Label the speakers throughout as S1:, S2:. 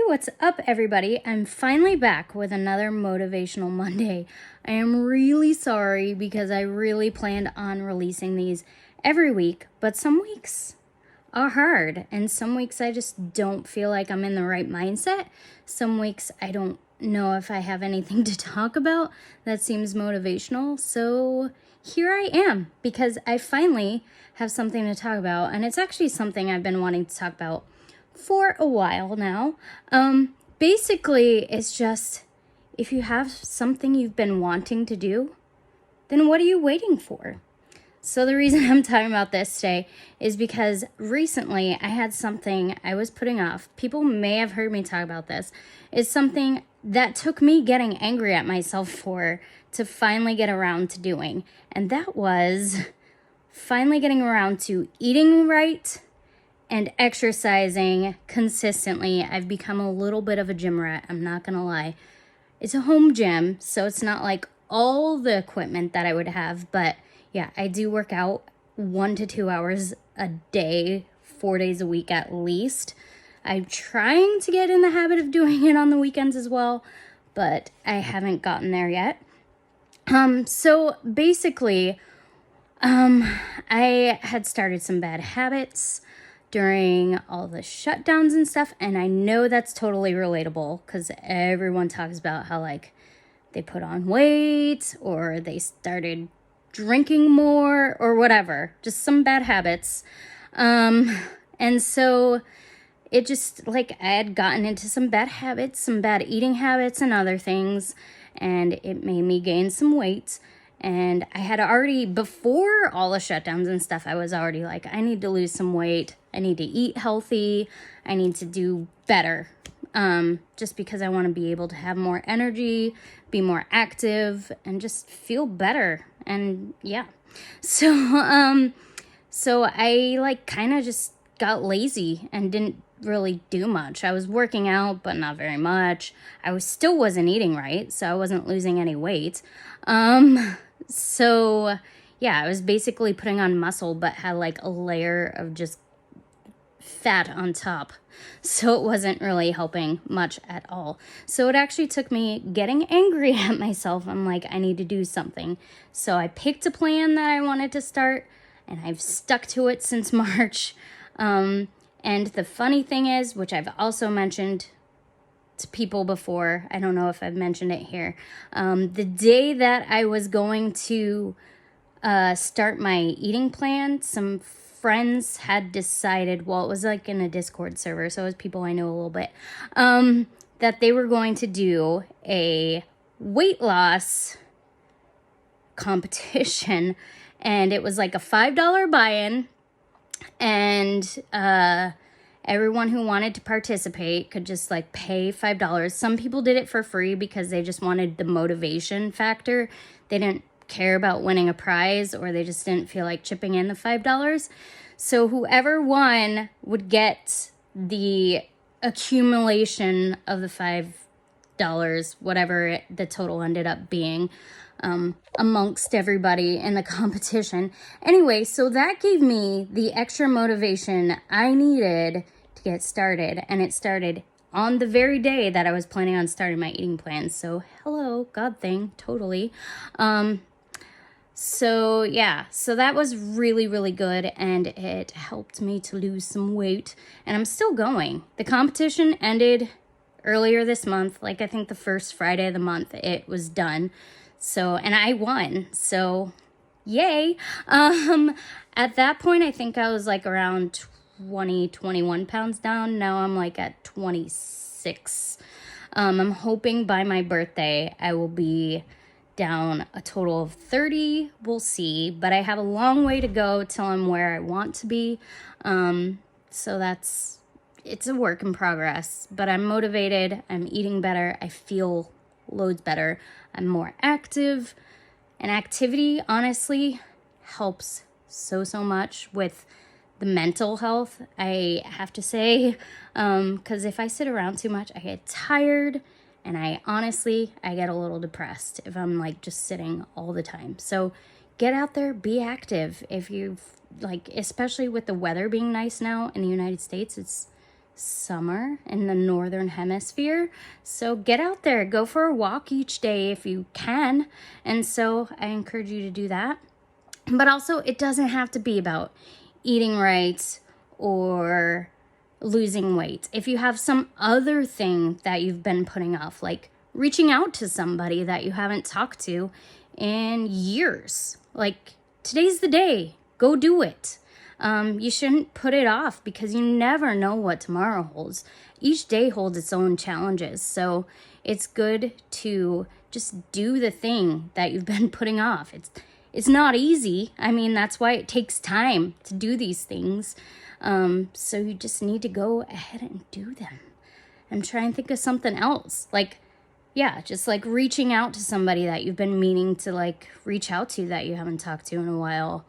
S1: what's up, everybody? I'm finally back with another Motivational Monday. I am really sorry because I really planned on releasing these every week, but some weeks are hard, and some weeks I just don't feel like I'm in the right mindset. Some weeks I don't know if I have anything to talk about that seems motivational, so here I am because I finally have something to talk about, and it's actually something I've been wanting to talk about for a while now. Basically, it's just, if you have something you've been wanting to do, then what are you waiting for? So the reason I'm talking about this today is because recently I had something I was putting off. People may have heard me talk about this. It's something that took me getting angry at myself for to finally get around to doing. And that was finally getting around to eating right and exercising consistently. I've become a little bit of a gym rat, I'm not gonna lie. It's a home gym, so it's not like all the equipment that I would have, but yeah, I do work out 1 to 2 hours a day, 4 days a week at least. I'm trying to get in the habit of doing it on the weekends as well, but I haven't gotten there yet. So basically, I had started some bad habits during all the shutdowns and stuff, and I know that's totally relatable because everyone talks about how like they put on weight or they started drinking more or whatever, just some bad habits. And so it just like I had gotten into some bad habits, some bad eating habits and other things, and it made me gain some weight. And I had already, before all the shutdowns and stuff, I was already like, I need to lose some weight. I need to eat healthy. I need to do better. Just because I want to be able to have more energy, be more active, and just feel better. And yeah. So I like kind of just got lazy and didn't really do much. I was working out, but not very much. I still wasn't eating right, so I wasn't losing any weight. So yeah, I was basically putting on muscle, but had like a layer of just fat on top. So it wasn't really helping much at all. So it actually took me getting angry at myself. I'm like, I need to do something. So I picked a plan that I wanted to start, and I've stuck to it since March. And the funny thing is, which I've also mentioned to people before, I don't know if I've mentioned it here, the day that I was going to start my eating plan, some friends had decided, well, it was like in a Discord server, so it was people I know a little bit, that they were going to do a weight loss competition, and it was like a $5 buy-in, and everyone who wanted to participate could just like pay $5. Some people did it for free because they just wanted the motivation factor. They didn't care about winning a prize, or they just didn't feel like chipping in the $5. So whoever won would get the accumulation of the $5, whatever the total ended up being, amongst everybody in the competition. Anyway, so that gave me the extra motivation I needed to get started, and it started on the very day that I was planning on starting my eating plan. So hello, God thing, totally. So yeah, so that was really, really good, and it helped me to lose some weight, and I'm still going. The competition ended earlier this month, like I think the first Friday of the month it was done. So, and I won, so yay. At that point, I think I was like around 21 pounds down. Now I'm like at 26. I'm hoping by my birthday, I will be down a total of 30. We'll see, but I have a long way to go till I'm where I want to be. So it's a work in progress, but I'm motivated. I'm eating better. I feel loads better. I'm more active, and activity honestly helps so much with the mental health, I have to say, because if I sit around too much, I get tired, and I get a little depressed if I'm like just sitting all the time. So get out there, be active. If you like, especially with the weather being nice now in the United States, it's summer in the northern hemisphere. So get out there, go for a walk each day if you can. And so I encourage you to do that. But also, it doesn't have to be about eating right or losing weight. If you have some other thing that you've been putting off, like reaching out to somebody that you haven't talked to in years, like today's the day, go do it. You shouldn't put it off because you never know what tomorrow holds. Each day holds its own challenges. So it's good to just do the thing that you've been putting off. It's not easy. I mean, that's why it takes time to do these things. So you just need to go ahead and do them. And try and think of something else. Like, yeah, just like reaching out to somebody that you've been meaning to like reach out to that you haven't talked to in a while.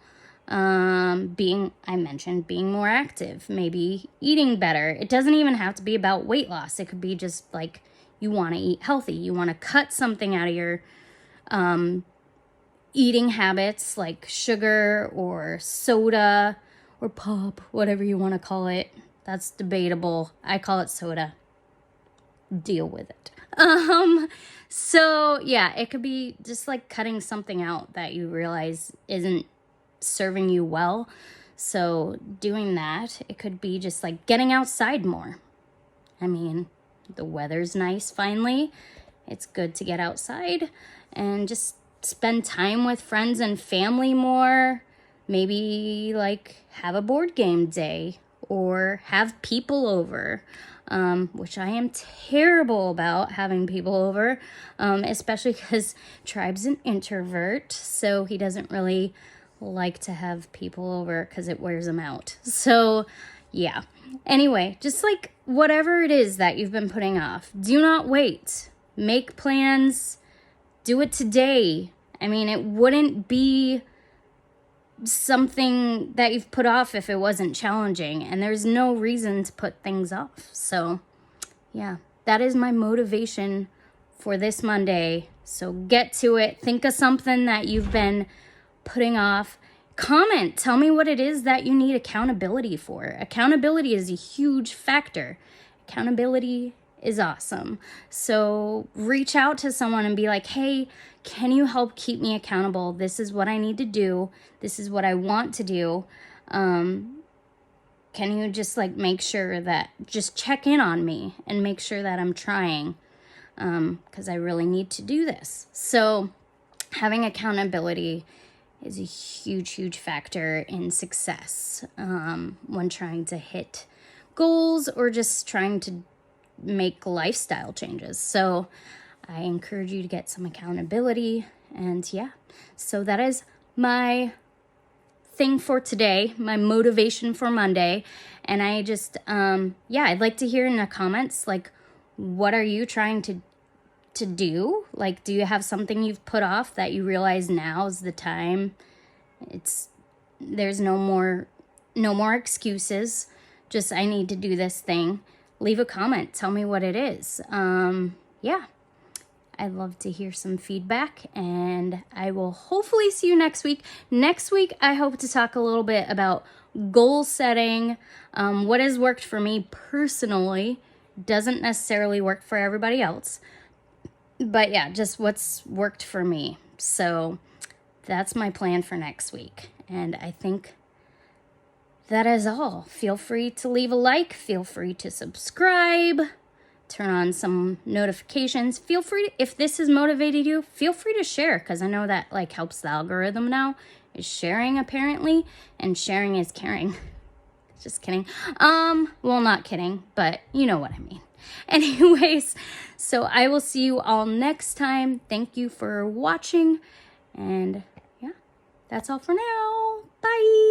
S1: I mentioned being more active, maybe eating better. It doesn't even have to be about weight loss. It could be just like you want to eat healthy. You want to cut something out of your eating habits like sugar or soda or pop, whatever you want to call it. That's debatable. I call it soda. Deal with it. So yeah, it could be just like cutting something out that you realize isn't serving you well. So doing that, it could be just like getting outside more. I mean, the weather's nice finally. It's good to get outside and just spend time with friends and family more. Maybe like have a board game day or have people over, which I am terrible about having people over, especially because Tribe's an introvert, so he doesn't really like to have people over because it wears him out. So yeah, anyway, just like whatever it is that you've been putting off, do not wait. Make plans, do it today. I mean, it wouldn't be something that you've put off if it wasn't challenging, and there's no reason to put things off. So yeah, that is my motivation for this Monday. So get to it. Think of something that you've been putting off. Comment. Tell me what it is that you need accountability for. Accountability is a huge factor. Accountability is awesome. So reach out to someone and be like, hey, can you help keep me accountable? This is what I need to do. This is what I want to do. Can you just like make sure that, just check in on me and make sure that I'm trying, because I really need to do this. So having accountability is a huge, huge factor in success when trying to hit goals or just trying to make lifestyle changes. So I encourage you to get some accountability. And yeah, so that is my thing for today, my motivation for Monday. And I just, I'd like to hear in the comments, like, what are you trying to do? Like, do you have something you've put off that you realize now is the time? There's no more excuses. Just, I need to do this thing. Leave a comment. Tell me what it is. I'd love to hear some feedback, and I will hopefully see you next week. Next week, I hope to talk a little bit about goal setting. What has worked for me personally doesn't necessarily work for everybody else. But yeah, just what's worked for me. So that's my plan for next week. And I think that is all. Feel free to leave a like. Feel free to subscribe. Turn on some notifications. Feel free to, if this has motivated you, feel free to share, because I know that like helps the algorithm now, is sharing apparently, and sharing is caring. Just kidding. Well, not kidding, but you know what I mean. Anyways, so I will see you all next time. Thank you for watching, and yeah, that's all for now. Bye.